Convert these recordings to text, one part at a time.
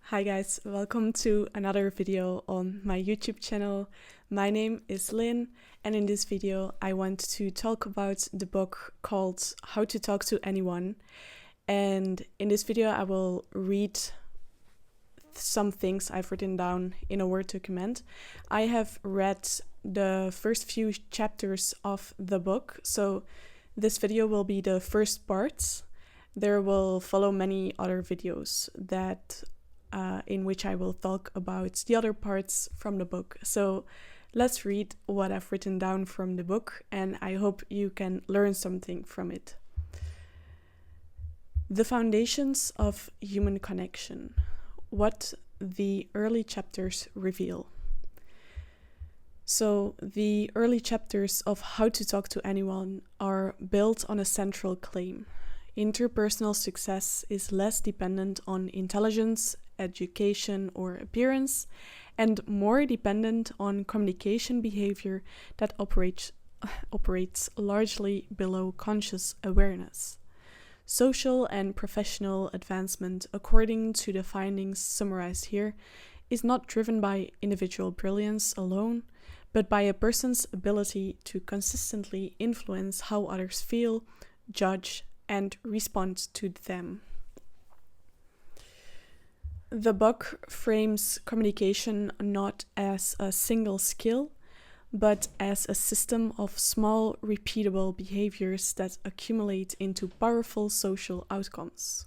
Hi guys, welcome to another video on my YouTube channel. My name is Lynn, and in this video I want to talk about the book called How to Talk to Anyone. And in this video I will read some things I've written down in a Word document. I have read the first few chapters of the book, so this video will be the first part. There will follow many other videos in which I will talk about the other parts from the book. So let's read what I've written down from the book, and I hope you can learn something from it. The foundations of human connection. What the early chapters reveal. So the early chapters of How to Talk to Anyone are built on a central claim. Interpersonal success is less dependent on intelligence, education, or appearance, and more dependent on communication behavior that operates largely below conscious awareness. Social and professional advancement, according to the findings summarized here, is not driven by individual brilliance alone, but by a person's ability to consistently influence how others feel, judge, and respond to them. The book frames communication not as a single skill, but as a system of small, repeatable behaviors that accumulate into powerful social outcomes.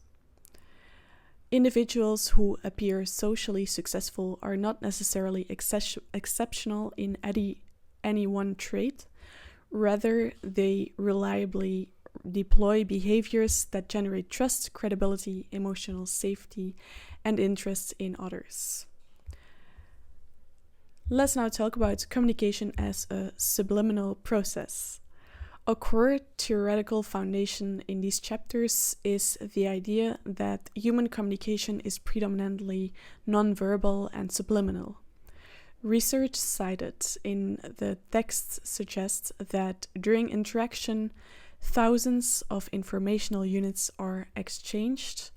Individuals who appear socially successful are not necessarily exceptional in any one trait. Rather, they reliably deploy behaviors that generate trust, credibility, emotional safety, and interest in others. Let's now talk about communication as a subliminal process. A core theoretical foundation in these chapters is the idea that human communication is predominantly nonverbal and subliminal. Research cited in the text suggests that during interaction, thousands of informational units are exchanged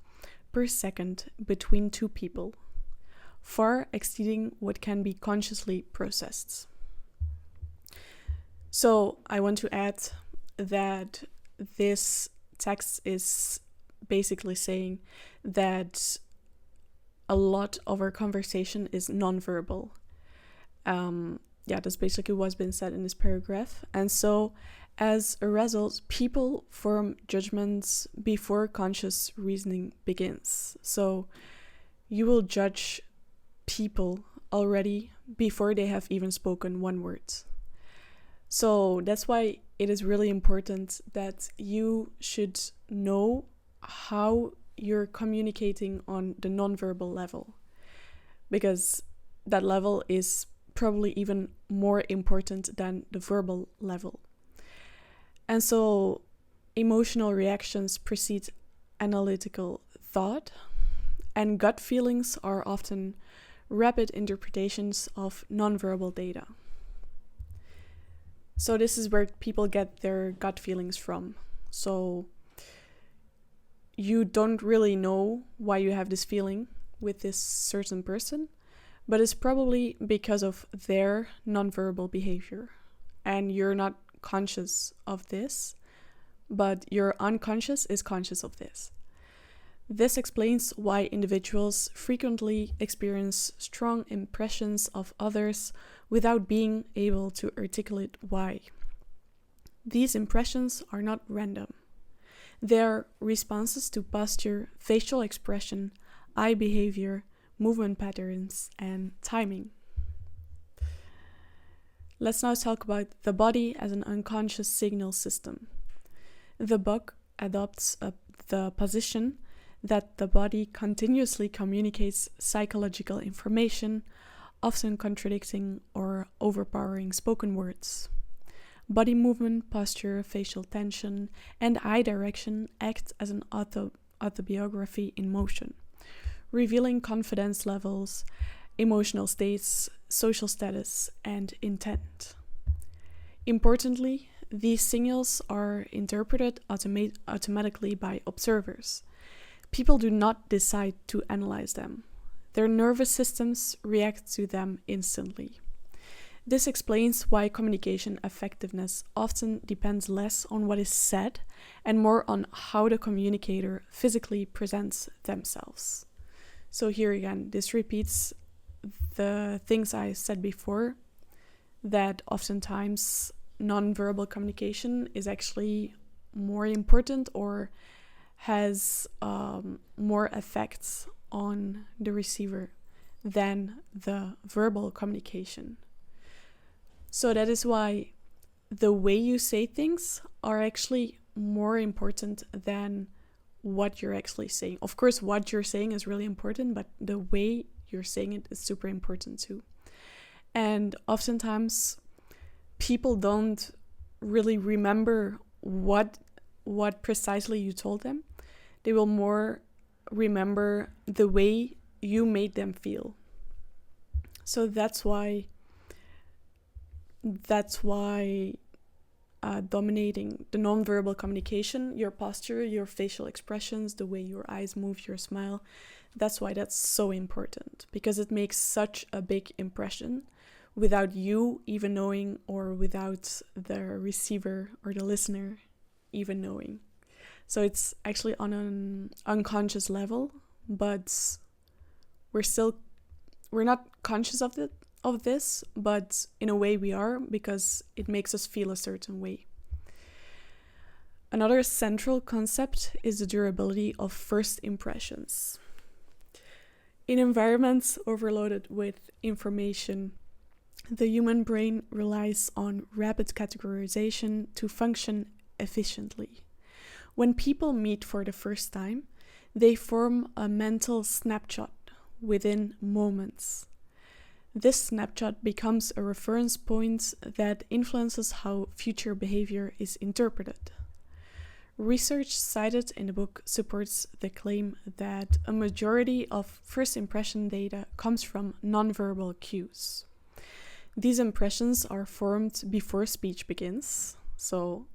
per second between two people, far exceeding what can be consciously processed. So I want to add that this text is basically saying that a lot of our conversation is nonverbal. That's basically what's been said in this paragraph. And so as a result, people form judgments before conscious reasoning begins. So you will judge people already before they have even spoken one word. So that's why it is really important that you should know how you're communicating on the nonverbal level, because that level is probably even more important than the verbal level. And so emotional reactions precede analytical thought, and gut feelings are often rapid interpretations of nonverbal data. So this is where people get their gut feelings from. So you don't really know why you have this feeling with this certain person, but it's probably because of their nonverbal behavior. And you're not conscious of this, but your unconscious is conscious of this. This explains why individuals frequently experience strong impressions of others without being able to articulate why. These impressions are not random. They are responses to posture, facial expression, eye behavior, movement patterns, and timing. Let's now talk about the body as an unconscious signal system. The book adopts the position that the body continuously communicates psychological information, often contradicting or overpowering spoken words. Body movement, posture, facial tension, and eye direction act as an autobiography in motion, revealing confidence levels, emotional states, social status, and intent. Importantly, these signals are interpreted automatically by observers. People do not decide to analyze them. Their nervous systems react to them instantly. This explains why communication effectiveness often depends less on what is said and more on how the communicator physically presents themselves. So here again, this repeats the things I said before, that oftentimes nonverbal communication is actually more important or has more effects on the receiver than the verbal communication. So that is why the way you say things are actually more important than what you're actually saying. Of course, what you're saying is really important, but the way you're saying it is super important too. And oftentimes people don't really remember what precisely you told them. They will more remember the way you made them feel. So that's why dominating the nonverbal communication, your posture, your facial expressions, the way your eyes move, your smile, that's why that's so important, because it makes such a big impression without you even knowing, or without the receiver or the listener even knowing. So it's actually on an unconscious level, but we're not conscious of this, but in a way we are, because it makes us feel a certain way. Another central concept is the durability of first impressions. In environments overloaded with information, the human brain relies on rapid categorization to function efficiently. When people meet for the first time, they form a mental snapshot within moments. This snapshot becomes a reference point that influences how future behavior is interpreted. Research cited in the book supports the claim that a majority of first impression data comes from nonverbal cues. These impressions are formed before speech begins. So,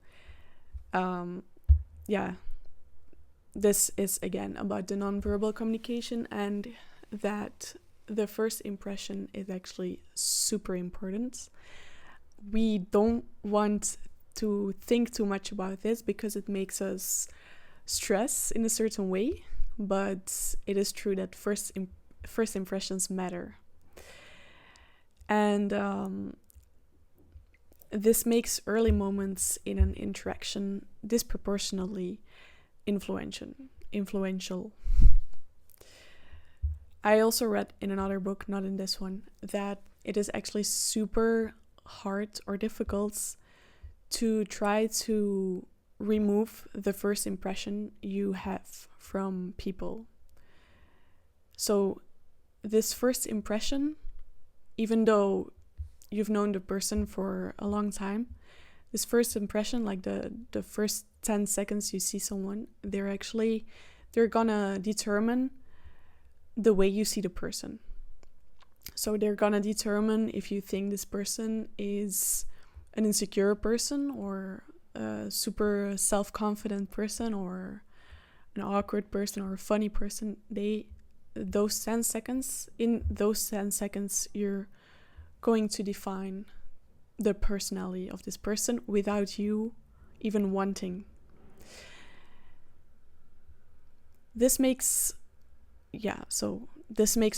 this is again about the nonverbal communication, and that the first impression is actually super important. We don't want to think too much about this because it makes us stress in a certain way, but it is true that first impressions matter. And this makes early moments in an interaction disproportionately influential. I also read in another book, not in this one, that it is actually super hard or difficult to try to remove the first impression you have from people. So this first impression, even though you've known the person for a long time, this first impression, like the first 10 seconds you see someone, they're gonna determine the way you see the person. So they're gonna determine if you think this person is an insecure person, or a super self-confident person, or an awkward person, or a funny person. In those 10 seconds, you're going to define the personality of this person without you even wanting. This makes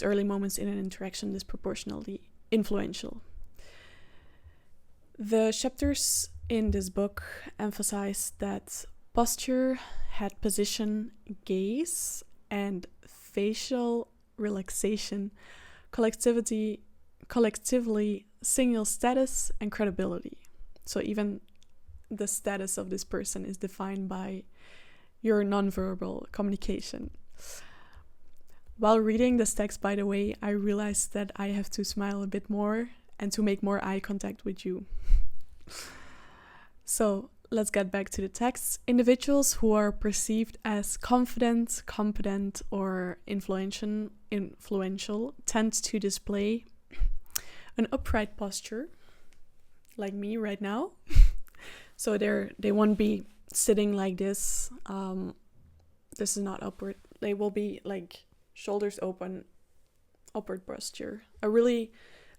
early moments in an interaction disproportionately influential. The chapters in this book emphasize that posture, head position, gaze, and facial relaxation collectively signal status and credibility. So even the status of this person is defined by your nonverbal communication. While reading this text, by the way, I realized that I have to smile a bit more and to make more eye contact with you. So let's get back to the text. Individuals who are perceived as confident, competent, or influential tend to display an upright posture, like me right now. So they won't be sitting like this. This is not upward. They will be like shoulders open, upward posture. A really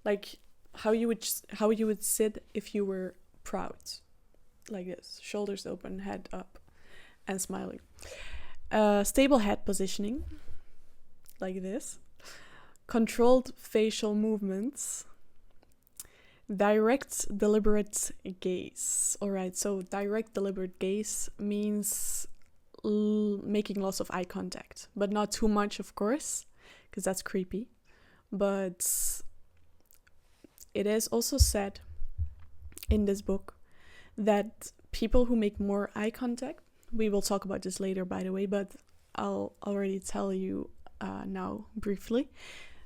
like how you would sit if you were proud, like this, shoulders open, head up, and smiling. Stable head positioning, like this. Controlled facial movements. Direct deliberate gaze. Alright, so direct deliberate gaze means making lots of eye contact, but not too much, of course, because that's creepy. But it is also said in this book that people who make more eye contact, we will talk about this later, by the way, but I'll already tell you now briefly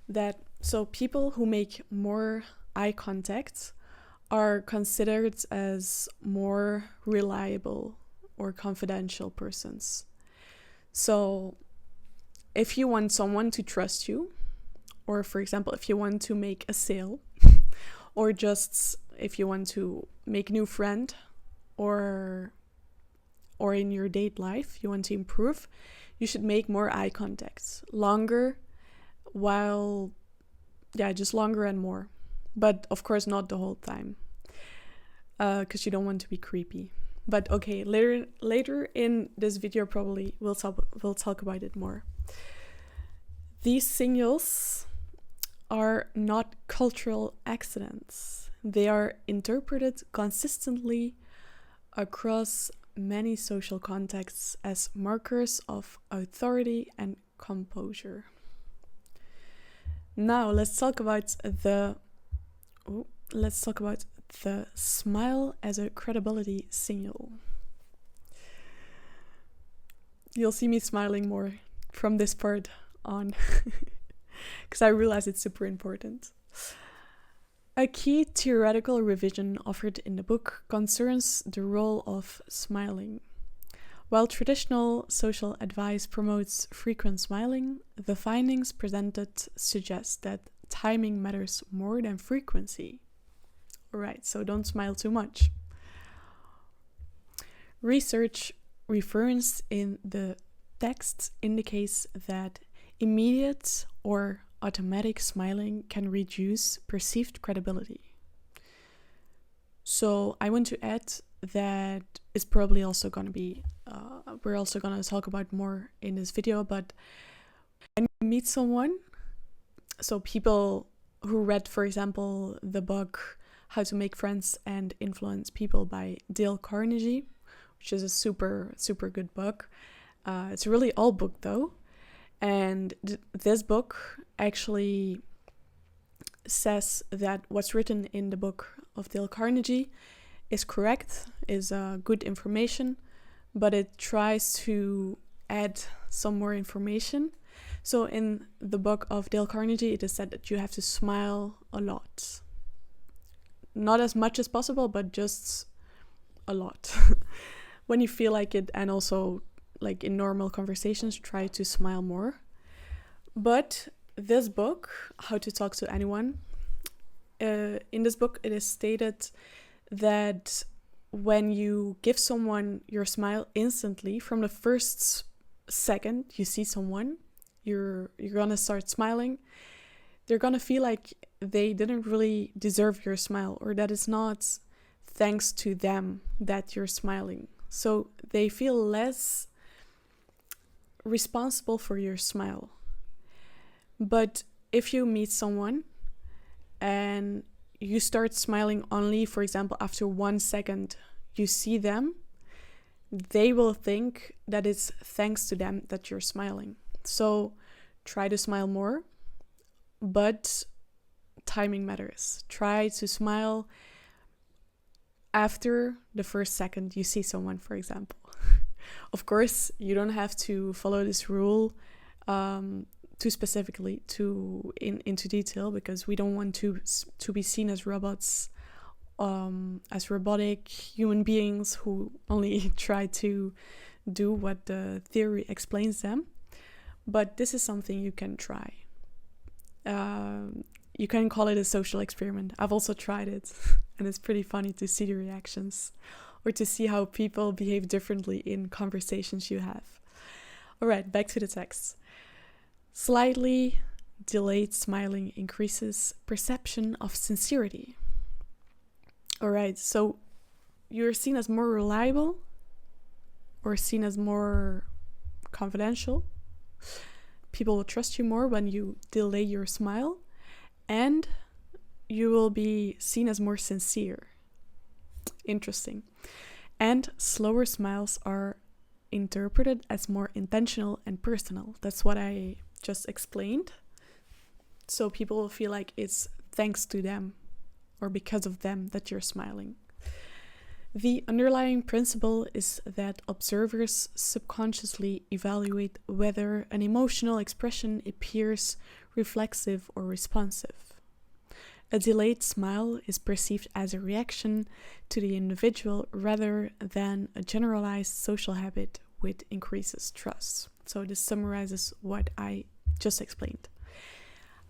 that so people who make more eye contact are considered as more reliable or confidential persons. So if you want someone to trust you, or for example, if you want to make a sale, or just if you want to make a new friend, or in your date life, you want to improve, you should make more eye contacts, longer, just longer and more. But of course not the whole time, because you don't want to be creepy. But okay, later in this video probably we'll talk about it more. These signals are not cultural accidents. They are interpreted consistently across many social contexts as markers of authority and composure. Now let's talk about the smile as a credibility signal. You'll see me smiling more from this part on, because I realize it's super important. A key theoretical revision offered in the book concerns the role of smiling. While traditional social advice promotes frequent smiling, the findings presented suggest that timing matters more than frequency. Alright, so don't smile too much. Research reference in the text indicates that immediate or automatic smiling can reduce perceived credibility. So I want to add that it's probably also going to be, we're also going to talk about more in this video, but when you meet someone, so people who read, for example, the book How to Make Friends and Influence People by Dale Carnegie, which is a super, super good book. It's a really old book though. And this book actually says that what's written in the book of Dale Carnegie is correct, is good information, but it tries to add some more information. So in the book of Dale Carnegie, it is said that you have to smile a lot. Not as much as possible, but just a lot. When you feel like it, and also like in normal conversations, try to smile more. But this book, How to Talk to Anyone, in this book it is stated that when you give someone your smile instantly, from the first second you see someone, you're gonna start smiling, they're gonna feel like they didn't really deserve your smile, or that it's not thanks to them that you're smiling. So they feel less responsible for your smile. But if you meet someone and you start smiling only, for example, after 1 second you see them, they will think that it's thanks to them that you're smiling. So try to smile more, but timing matters. Try to smile after the first second you see someone, for example. Of course, you don't have to follow this rule too specifically into detail, because we don't want to be seen as robots, as robotic human beings who only try to do what the theory explains them. But this is something you can try. You can call it a social experiment. I've also tried it, and it's pretty funny to see the reactions, or to see how people behave differently in conversations you have. All right, back to the text. Slightly delayed smiling increases perception of sincerity. Alright, so you're seen as more reliable or seen as more confidential. People will trust you more when you delay your smile, and you will be seen as more sincere. Interesting. And slower smiles are interpreted as more intentional and personal. That's what I just explained. So people will feel like it's thanks to them or because of them that you're smiling. The underlying principle is that observers subconsciously evaluate whether an emotional expression appears reflexive or responsive. A delayed smile is perceived as a reaction to the individual rather than a generalized social habit which increases trust. So this summarizes what I just explained.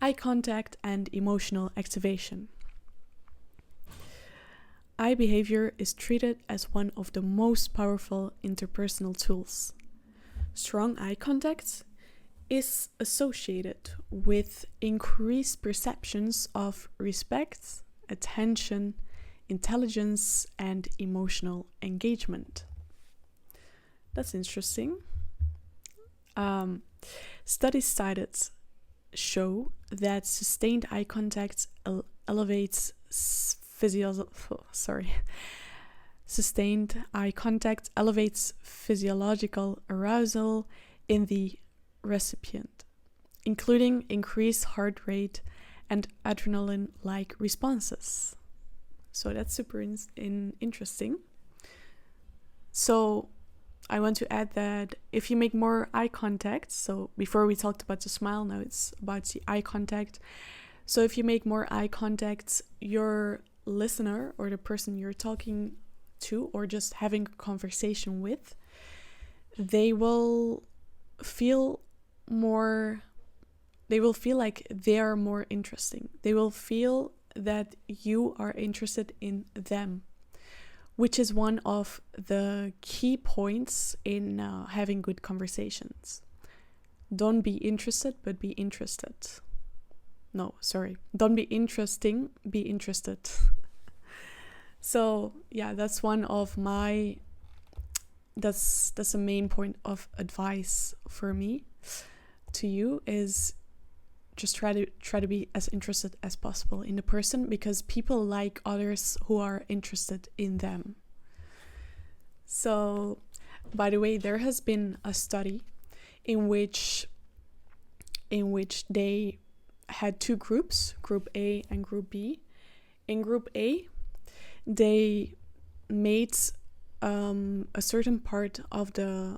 Eye contact and emotional activation. Eye behavior is treated as one of the most powerful interpersonal tools. Strong eye contact is associated with increased perceptions of respect, attention, intelligence, and emotional engagement. That's interesting. Studies cited show that sustained eye contact elevates Sustained eye contact elevates physiological arousal in the recipient, including increased heart rate and adrenaline-like responses. So that's super interesting. So I want to add that if you make more eye contact, so before we talked about the smile, now it's about the eye contact. So if you make more eye contact, your listener or the person you're talking to or just having a conversation with, they will feel like they are more interesting. They will feel that you are interested in them, which is one of the key points in having good conversations. Don't be interested, but be interested. No, sorry. Don't be interesting, be interested. So, yeah, that's one of my... That's a main point of advice for me to you, is just try to be as interested as possible in the person, because people like others who are interested in them. So, by the way, there has been a study in which they had two groups, Group A and Group B. In Group A, they made a certain part of the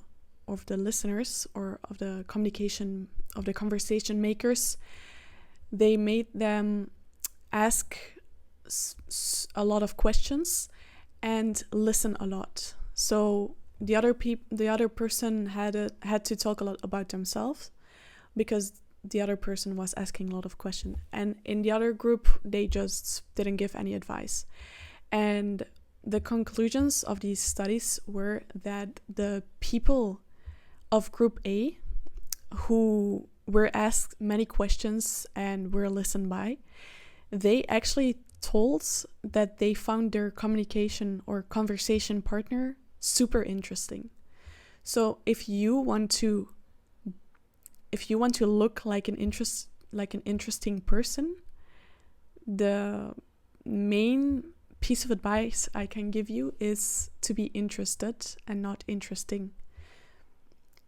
listeners or of the communication of the conversation makers. They made them ask a lot of questions and listen a lot. So the other person had to talk a lot about themselves, because the other person was asking a lot of questions. And in the other group, they just didn't give any advice. And the conclusions of these studies were that the people of Group A who were asked many questions and were listened by, they actually told that they found their communication or conversation partner super interesting. So if you want to look like an interesting person, the main piece of advice I can give you is to be interested and not interesting.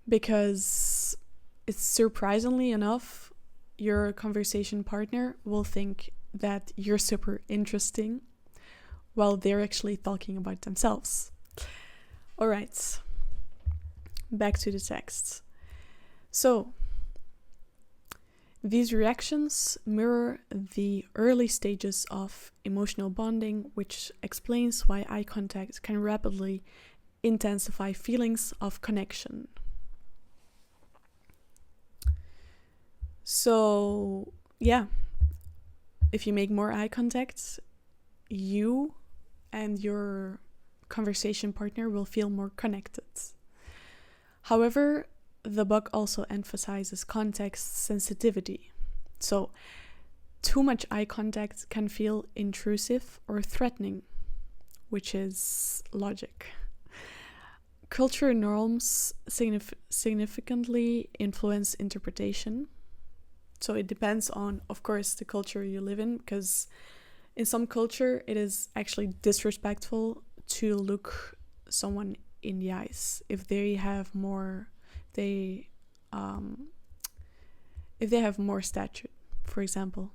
Because it's surprisingly enough, your conversation partner will think that you're super interesting while they're actually talking about themselves. All right, back to the text. So, these reactions mirror the early stages of emotional bonding, which explains why eye contact can rapidly intensify feelings of connection. So, yeah, if you make more eye contact, you and your conversation partner will feel more connected. However, the book also emphasizes context sensitivity. So too much eye contact can feel intrusive or threatening, which is logic. Cultural norms significantly influence interpretation. So it depends on, of course, the culture you live in, because in some culture it is actually disrespectful to look someone in the eyes if they have more if they have more stature, for example.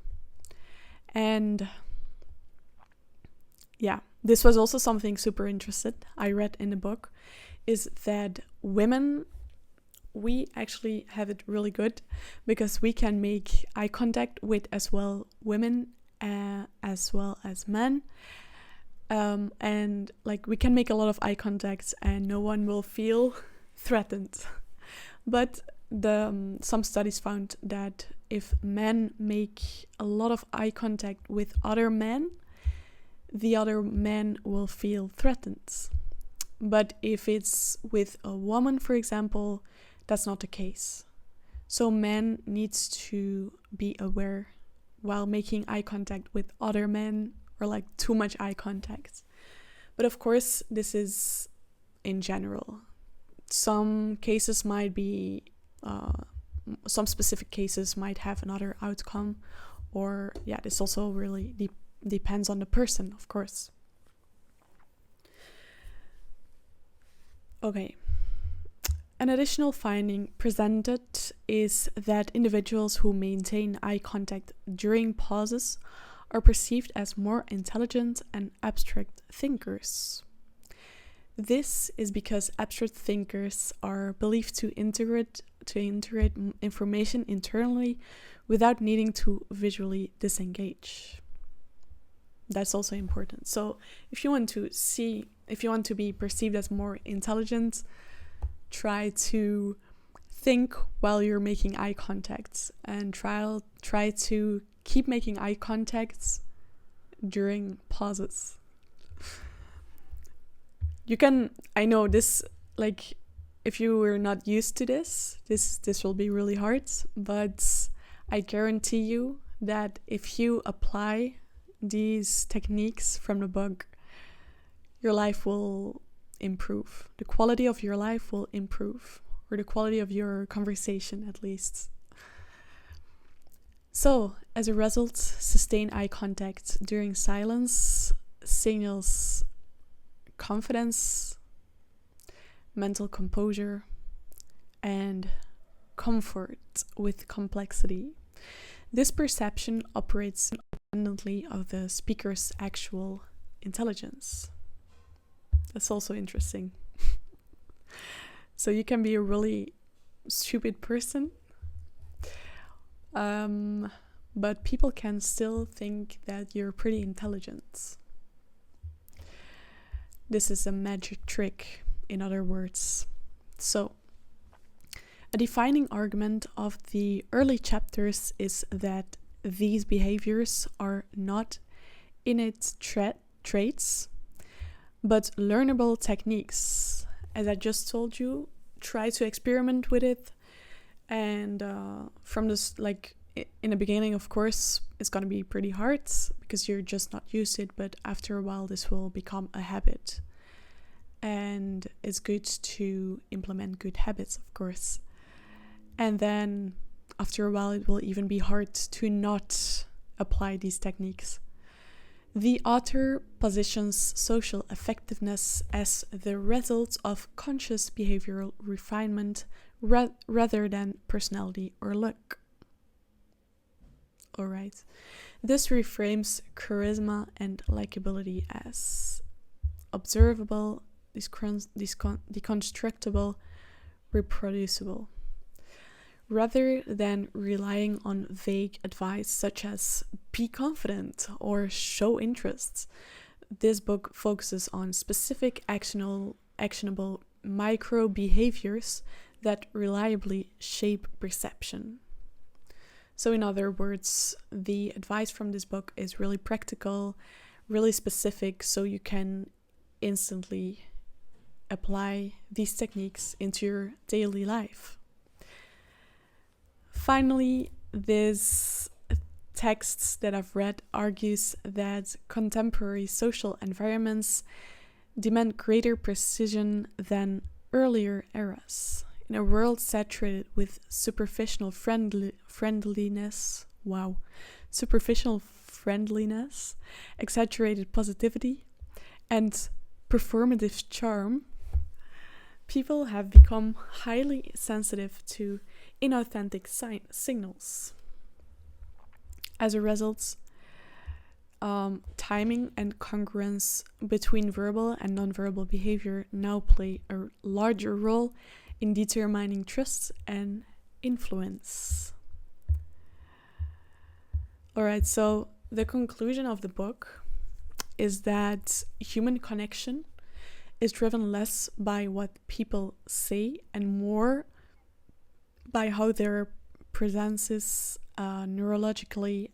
And yeah, this was also something super interesting I read in the book, is that women, we actually have it really good because we can make eye contact with as well women as well as men. And like we can make a lot of eye contacts and no one will feel threatened. But some studies found that if men make a lot of eye contact with other men, the other men will feel threatened. But if it's with a woman, for example, that's not the case. So men needs to be aware while making eye contact with other men, or like too much eye contact. But of course, this is in general. Some cases might be, some specific cases might have another outcome, or yeah, this also really depends on the person, of course. Okay. An additional finding presented is that individuals who maintain eye contact during pauses are perceived as more intelligent and abstract thinkers. This is because abstract thinkers are believed to integrate information internally without needing to visually disengage. That's also important. So if you want to be perceived as more intelligent, try to think while you're making eye contact, and try to keep making eye contacts during pauses. You can, I know this, like, if you were not used to this will be really hard, but I guarantee you that if you apply these techniques from the book, your life will improve. The quality of your life will improve, or the quality of your conversation at least. So, as a result, sustained eye contact during silence signals confidence, mental composure, and comfort with complexity. This perception operates independently of the speaker's actual intelligence. That's also interesting. So you can be a really stupid person, but people can still think that you're pretty intelligent. This is a magic trick, in other words. So, a defining argument of the early chapters is that these behaviors are not innate traits, but learnable techniques. As I just told you, try to experiment with it. And from this, like in the beginning, of course, it's going to be pretty hard because you're just not used to it. But after a while, this will become a habit. And it's good to implement good habits, of course. And then after a while, it will even be hard to not apply these techniques. The author positions social effectiveness as the result of conscious behavioral refinement rather than personality or luck. Alright. This reframes charisma and likability as observable, deconstructible, reproducible, rather than relying on vague advice such as be confident or show interest. This book focuses on specific actionable micro behaviors that reliably shape perception. So in other words, the advice from this book is really practical, really specific, so you can instantly apply these techniques into your daily life. Finally, this texts that I've read argues that contemporary social environments demand greater precision than earlier eras. In a world saturated with superficial friendliness, exaggerated positivity, and performative charm, people have become highly sensitive to inauthentic signals. As a result, timing and congruence between verbal and nonverbal behavior now play a larger role in determining trust and influence. Alright, so the conclusion of the book is that human connection is driven less by what people say and more by how their presence is neurologically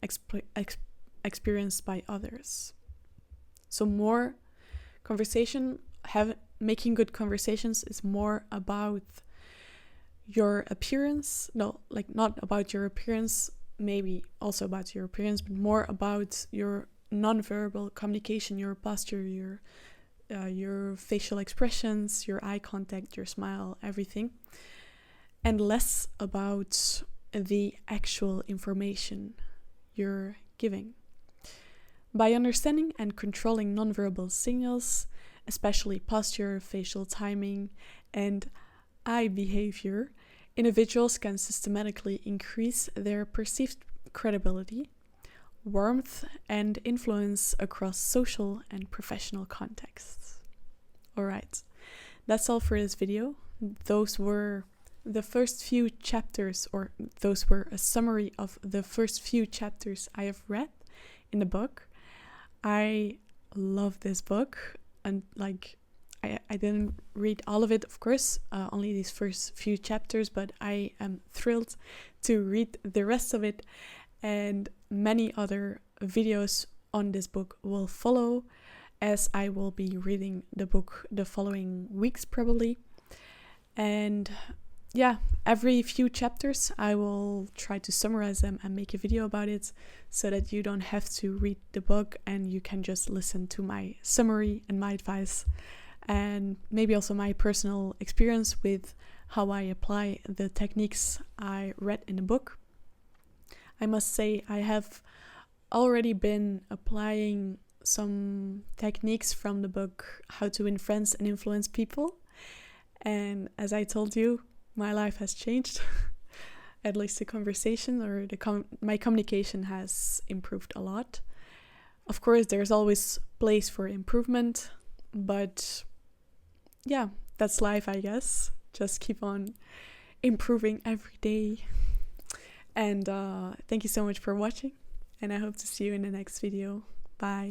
experienced by others. So more conversation, making good conversations is more about your appearance. No, like not about your appearance, maybe also about your appearance, but more about your nonverbal communication, your posture, your facial expressions, your eye contact, your smile, everything. And less about the actual information you're giving. By understanding and controlling nonverbal signals, especially posture, facial timing, and eye behavior, individuals can systematically increase their perceived credibility, warmth, and influence across social and professional contexts. Alright, that's all for this video. Those were the first few chapters, or those were a summary of the first few chapters I have read in the book. I love this book, and I didn't read all of it, of course, only these first few chapters, but I am thrilled to read the rest of it, and many other videos on this book will follow, as I will be reading the book the following weeks probably. And yeah, every few chapters I will try to summarize them and make a video about it, so that you don't have to read the book and you can just listen to my summary and my advice, and maybe also my personal experience with how I apply the techniques I read in the book. I must say I have already been applying some techniques from the book How to Win Friends and Influence People, and as I told you, my life has changed. At least the conversation or my communication has improved a lot. Of course, there's always place for improvement, but yeah, that's life, I guess. Just keep on improving every day. And thank you so much for watching, and I hope to see you in the next video. Bye.